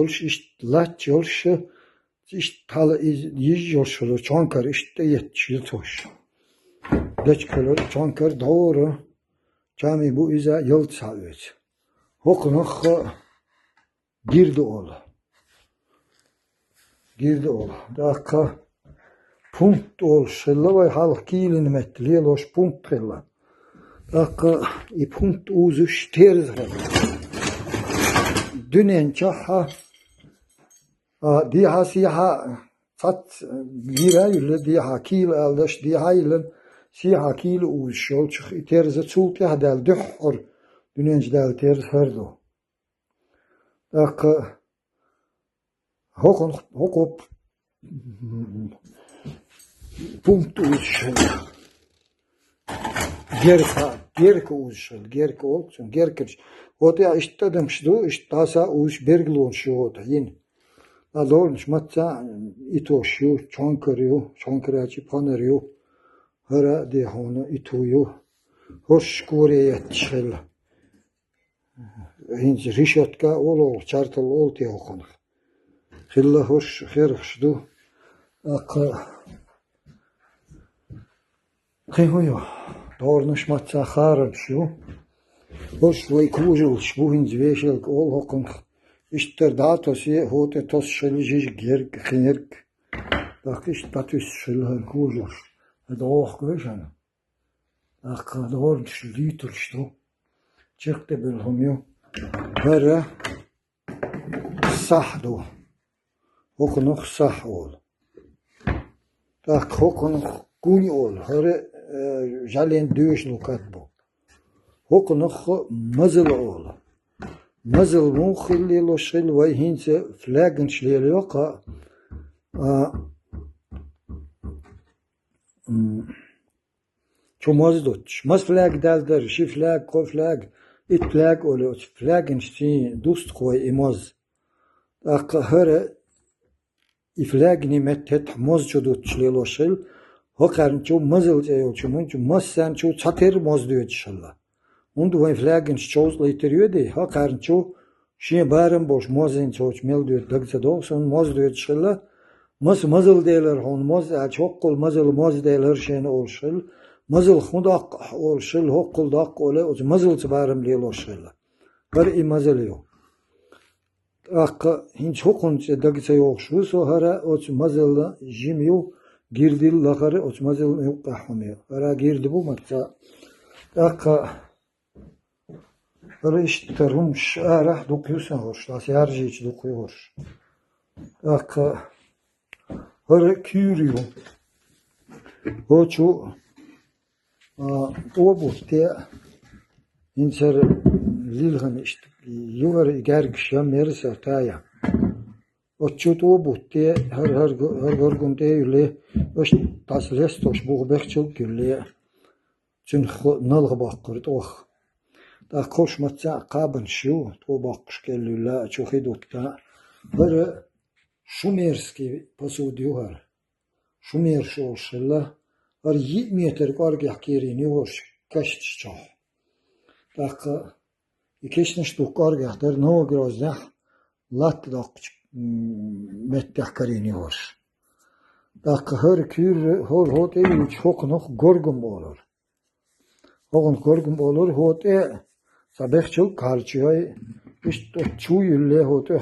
Olş iş lat olş iş tal yiş olşulu çonkar işte yetişil toş. Geç kalır çonkar doğru. Cami bu ize yıl çalıyor. Hokunuk girdi oğlu. Girdi oğlu. Dakika punkt olşulu ve halk kilin metliye loş punkt kılla. Dakika i punkt uzuş terz dünen çaha diha siha sat gira yılı diha kil aldaş diha yılın siha kil uzuş yol çık terz çult ya del dühur dünenç del terz herdo. Dakika hokop punkt uzuş Gerke uzşul, gerke olsun, gerke. O da işte demişti, işte tasa uş berglon şu o da yine. Da doğruş matça itoşu, çonkıracı panırıyor. Hara de onu itoyu. Hoş kureye çel. Hinç rişotka ol, çartal ol diye okunu. Hilla hoş herxdu. Aka. Kıyhoyo. Doğruş matça xarab şu. Hoş ve kujulş bu hinç veşel ol hokun. İşte datosi hote tos şelijiş gerk xinirk. Bakış tatüs şelhan kujulş. Hadi oh göşen. Akka doğruş liturştu. Çıktı bilhumyo. Hara sahdu. Hokunuk sah ol. Tak hokunuk kuny ol. Hara jalen düş lukat bu. Hokunuk mazıl ol. Mazıl mu xilli lo şil ve hinse flagın şliyeli yok ha. Ço maz doç. Maz flag daldır. Şi flag, ko flag. It flag oluyor. Flagın şi dust koy imaz. Akka hara i flag nimet het maz ço doç şliyeli lo şil. Hokarın ço mazıl çayol ço mun ço maz sen ço çatır maz diyor inşallah. Und wenn flaggen çoğuz litteriyor de hokarın ço şi barın boş mazın çoğuz mel diyor dagsa doksan maz diyor inşallah. Mazıl deyler hon maz çok kol maz deyler şeyne olşul. Mazıl xudak olşul hokul dak ole o mazıl çbarım diyor olşul. Var mazıl yok. Akka hinç hokun dagsa yok şu so hara o mazıl jimiyo girdil lakarı o mazıl yok kahmıyor. Hara girdi bu matça. Akka Öyle işte tarım şarah dokuyorsun hoş. Nasıl yarıcı hiç dokuyor. Akka öyle kürüyor. O çu o bu diye inser lilhan işte yuvarı gergiş ya merse taya. O çu o bu diye her gün diye öyle hoş tasles toş bu bekçil gülle. Çünkü nalga bakır oh. Da koşmatsa kabın şu, to bakış geliyorlar, çok iyi dotta. Böyle Şumerski pasu diyorlar. Şumer şu olşalla, var 20 metre kargah kerini hoş, kaçtı çok. Da ikişniş tu kargah der no grozdah, lat da mettah kerini hoş. Da her kür hote çok noch gorgum olur. Oğun gorgum olur hote Sabah çok karşıya işte çuyulle hote